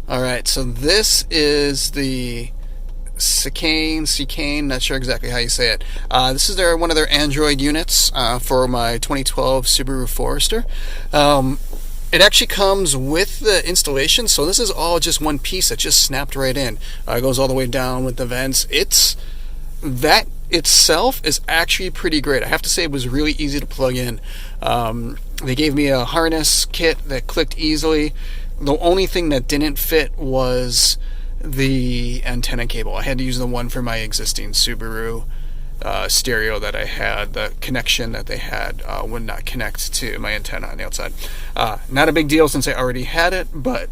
Alright, so this is the Seicane, not sure exactly how you say it. This is one of their Android units for my 2012 Subaru Forester. It actually comes with the installation, so this is all just one piece that just snapped right in. It goes all the way down with the vents. That itself is actually pretty great. I have to say it was really easy to plug in. They gave me a harness kit that clicked easily. The only thing that didn't fit was the antenna cable. I had to use the one for my existing Subaru stereo that I had. The connection that they had would not connect to my antenna on the outside. Not a big deal since I already had it, but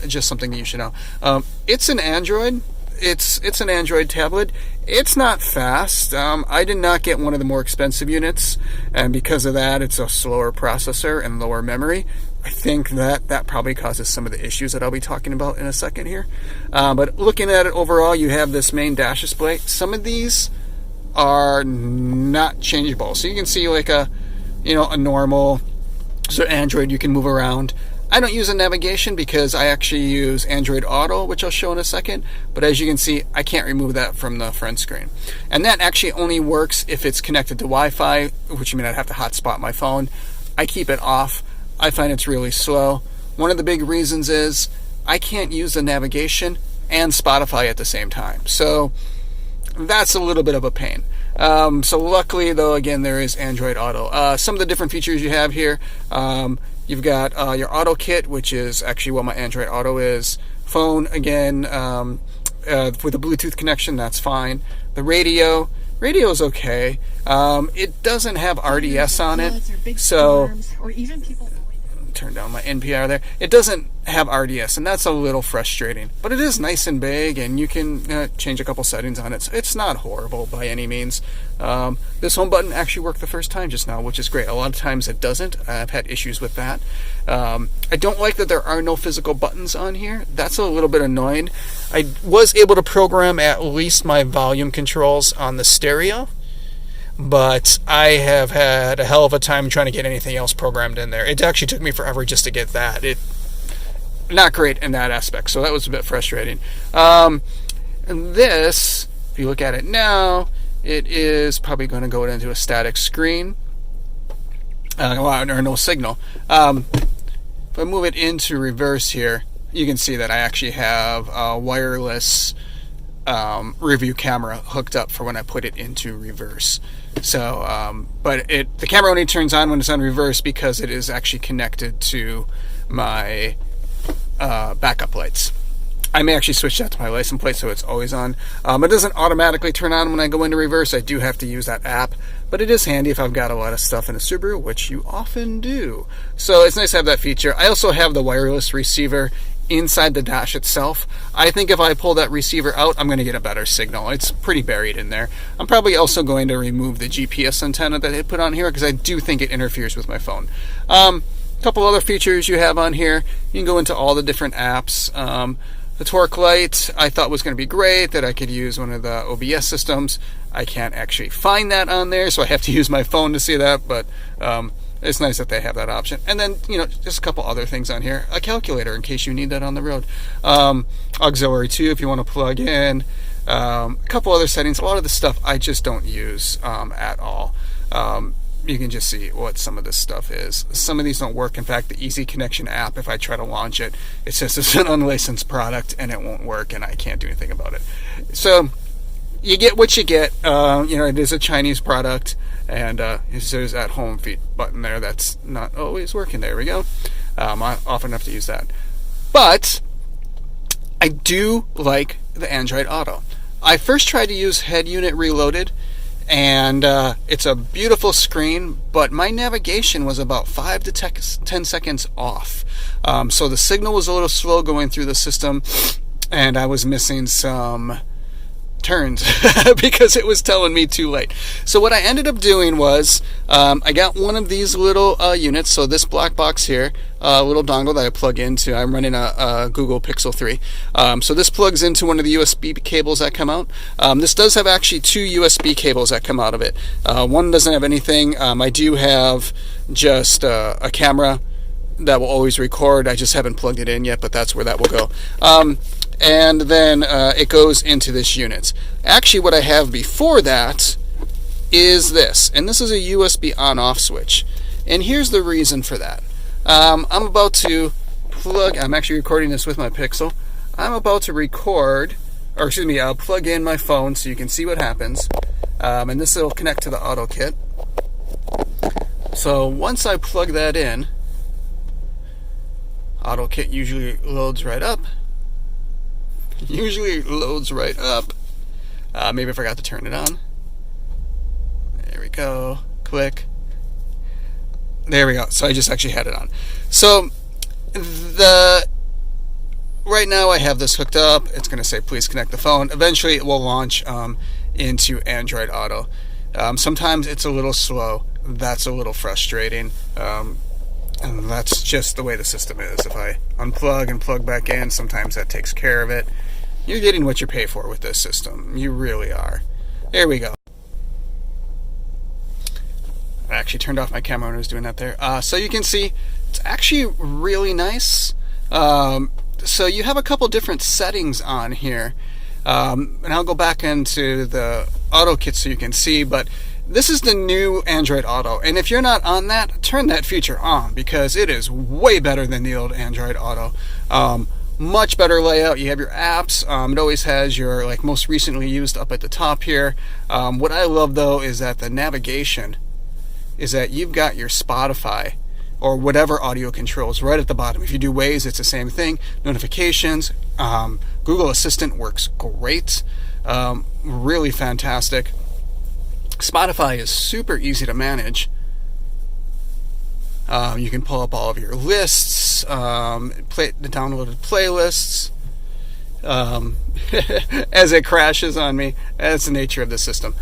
just something that you should know. It's an Android. It's an Android tablet. It's not fast. I did not get one of the more expensive units, and because of that, it's a slower processor and lower memory. I think that probably causes some of the issues that I'll be talking about in a second here. But looking at it overall, you have this main dash display. Some of these are not changeable. So you can see like a normal Android you can move around. I don't use a navigation because I actually use Android Auto, which I'll show in a second. But as you can see, I can't remove that from the front screen. And that actually only works if it's connected to Wi-Fi, which means I'd have to hotspot my phone. I keep it off. I find it's really slow. One of the big reasons is I can't use the navigation and Spotify at the same time. So that's a little bit of a pain. So luckily, though, again, there is Android Auto. Some of the different features you have here, you've got your auto kit, which is actually what my Android Auto is. Phone, again, with a Bluetooth connection, that's fine. The radio is okay. It doesn't have RDS on it, so turn down my NPR there. It doesn't have RDS, and that's a little frustrating. But it is nice and big, and you can change a couple settings on it. So it's not horrible by any means. This home button actually worked the first time just now, which is great. A lot of times it doesn't. I've had issues with that. I don't like that there are no physical buttons on here. That's a little bit annoying. I was able to program at least my volume controls on the stereo, but I have had a hell of a time trying to get anything else programmed in there. It actually took me forever just to get that. Not great in that aspect, so that was a bit frustrating. And this, if you look at it now, it is probably going to go into a static screen, or no signal. If I move it into reverse here, you can see that I actually have a wireless review camera hooked up for when I put it into reverse. So, but the camera only turns on when it's on reverse because it is actually connected to my backup lights. I may actually switch that to my license plate so it's always on. It doesn't automatically turn on when I go into reverse. I do have to use that app, but it is handy if I've got a lot of stuff in a Subaru, which you often do. So it's nice to have that feature. I also have the wireless receiver inside the dash itself. I think if I pull that receiver out, I'm going to get a better signal. It's pretty buried in there. I'm probably also going to remove the GPS antenna that they put on here because I do think it interferes with my phone. A couple other features you have on here. You can go into all the different apps. The torque light I thought was going to be great, that I could use one of the OBS systems. I can't actually find that on there, so I have to use my phone to see that, but it's nice that they have that option. And then, just a couple other things on here. A calculator in case you need that on the road. Auxiliary 2 if you want to plug in. A couple other settings. A lot of the stuff I just don't use at all. You can just see what some of this stuff is. Some of these don't work. In fact, the Easy Connection app, if I try to launch it, it says it's an unlicensed product and it won't work and I can't do anything about it. So you get what you get. It is a Chinese product, and it says at home feed button there. That's not always working. There we go. I often have to use that. But I do like the Android Auto. I first tried to use Headunit Reloaded, and it's a beautiful screen, but my navigation was about 5 to 10 seconds off. So the signal was a little slow going through the system, and I was missing some turns because it was telling me too late. So what I ended up doing was I got one of these little units. So this black box here, a little dongle that I plug into. I'm running a Google Pixel 3. So this plugs into one of the USB cables that come out. This does have actually two USB cables that come out of it. One doesn't have anything. I do have just a camera that will always record. I just haven't plugged it in yet, but that's where that will go. And then it goes into this unit. Actually, what I have before that is this, and this is a USB on-off switch. And here's the reason for that. I'm about to plug, I'm actually recording this with my Pixel. I'm about to record, or excuse me, I'll plug in my phone so you can see what happens. And this will connect to the auto kit. So once I plug that in, auto kit usually loads right up. Maybe I forgot to turn it on. There we go. Click. There we go. So I just actually had it on. So right now I have this hooked up. It's going to say please connect the phone. Eventually it will launch into Android Auto. Sometimes it's a little slow. That's a little frustrating. And that's just the way the system is. If I unplug and plug back in, sometimes that takes care of it. You're getting what you pay for with this system. You really are. There we go. I actually turned off my camera when I was doing that there. So you can see it's actually really nice. So you have a couple different settings on here. And I'll go back into the auto kit so you can see, but this is the new Android Auto, and if you're not on that, turn that feature on, because it is way better than the old Android Auto. Much better layout. You have your apps. It always has your most recently used up at the top here. What I love though is that the navigation is that you've got your Spotify or whatever audio controls right at the bottom. If you do Waze, it's the same thing. Notifications. Google Assistant works great. Really fantastic. Spotify is super easy to manage. You can pull up all of your lists, play the downloaded playlists. As it crashes on me, that's the nature of the system.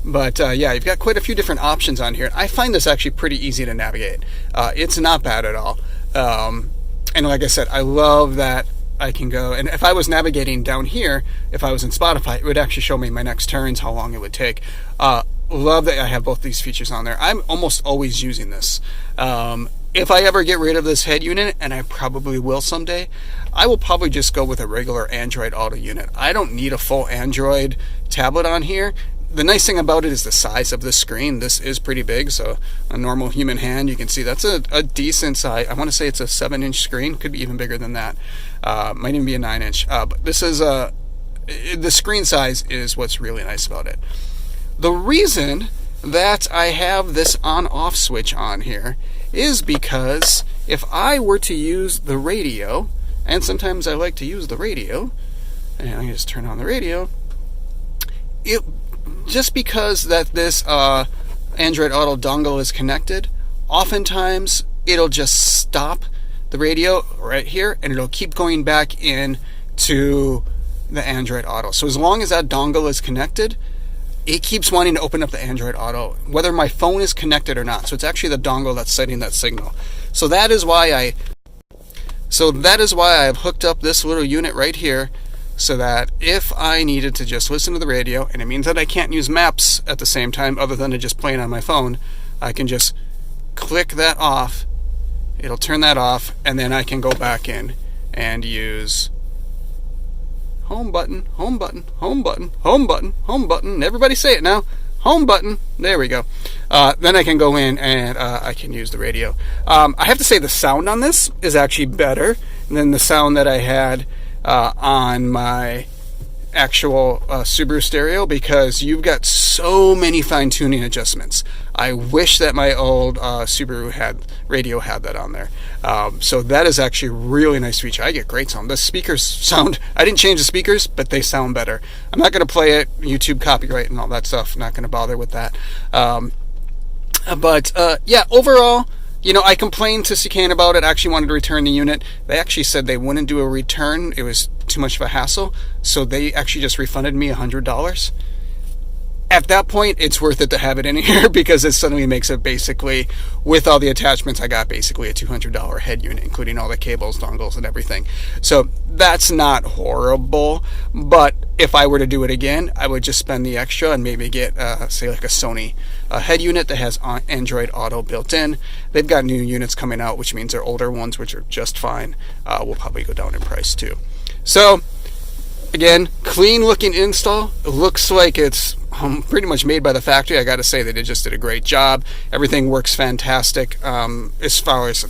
But yeah, you've got quite a few different options on here. I find this actually pretty easy to navigate. It's not bad at all. And like I said, I love that I can go, and if I was navigating down here, if I was in Spotify, it would actually show me my next turns, how long it would take. Love that I have both these features on there. I'm almost always using this. If I ever get rid of this head unit, and I probably will someday, I will probably just go with a regular Android Auto unit. I don't need a full Android tablet on here. The nice thing about it is the size of the screen. This is pretty big, so a normal human hand, you can see that's a decent size. I want to say it's a 7-inch screen, could be even bigger than that. Might even be a 9-inch. But this is the screen size is what's really nice about it. The reason that I have this on-off switch on here is because if I were to use the radio, and sometimes I like to use the radio, and I just turn on the radio, just because that this Android Auto dongle is connected, oftentimes it'll just stop the radio right here and it'll keep going back in to the Android Auto. So as long as that dongle is connected, it keeps wanting to open up the Android Auto, whether my phone is connected or not. So it's actually the dongle that's sending that signal. So that is why I've hooked up this little unit right here, so that if I needed to just listen to the radio, and it means that I can't use maps at the same time other than to just playing on my phone, I can just click that off, it'll turn that off, and then I can go back in and use home button, home button, home button, home button, home button. Everybody say it now. Home button. There we go. Then I can go in and I can use the radio. I have to say the sound on this is actually better than the sound that I had on my actual Subaru stereo, because you've got so many fine-tuning adjustments. I wish that my old Subaru radio had that on there. So that is actually a really nice feature. I get great sound. The speakers sound, I didn't change the speakers, but they sound better. I'm not going to play it, YouTube copyright and all that stuff. Not going to bother with that. But yeah, overall, you know, I complained to Seicane about it. I actually wanted to return the unit. They actually said they wouldn't do a return. It was too much of a hassle. So they actually just refunded me $100. At that point, it's worth it to have it in here, because it suddenly makes it basically, with all the attachments, I got basically a $200 head unit, including all the cables, dongles, and everything. So that's not horrible, but if I were to do it again, I would just spend the extra and maybe get, say, like a Sony head unit that has Android Auto built in. They've got new units coming out, which means their older ones, which are just fine, will probably go down in price too. So, again, clean looking install. It looks like it's pretty much made by the factory. I got to say that it just did a great job. Everything works fantastic. As far as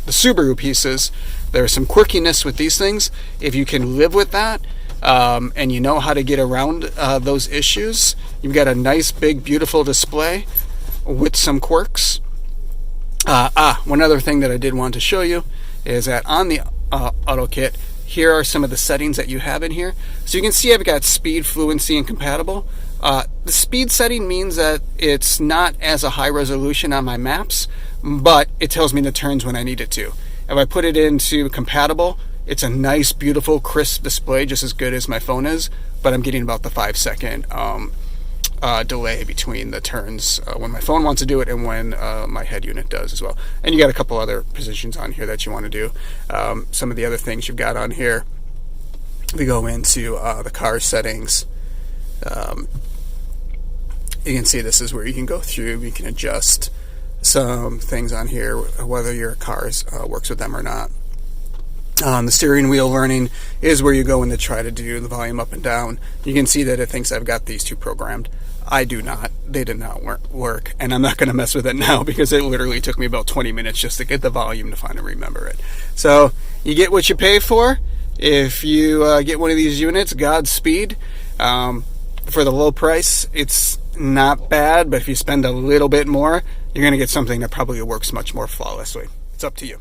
the Subaru pieces, there's some quirkiness with these things. If you can live with that, and you know how to get around those issues, you've got a nice, big, beautiful display with some quirks. One other thing that I did want to show you is that on the auto kit, here are some of the settings that you have in here. So you can see I've got speed, fluency, and compatible. The speed setting means that it's not as a high resolution on my maps, but it tells me the turns when I need it to. If I put it into compatible, it's a nice, beautiful, crisp display, just as good as my phone is, but I'm getting about the 5-second delay between the turns when my phone wants to do it and when my head unit does as well. And you got a couple other positions on here that you want to do. Some of the other things you've got on here, we go into the car settings. You can see this is where you can go through, you can adjust some things on here, whether your car works with them or not. The steering wheel learning is where you go in to try to do the volume up and down. You can see that it thinks I've got these two programmed. I do not. They did not work, and I'm not going to mess with it now because it literally took me about 20 minutes just to get the volume to finally remember it. So you get what you pay for. If you get one of these units, Godspeed. For the low price, it's not bad, but if you spend a little bit more, you're going to get something that probably works much more flawlessly. It's up to you.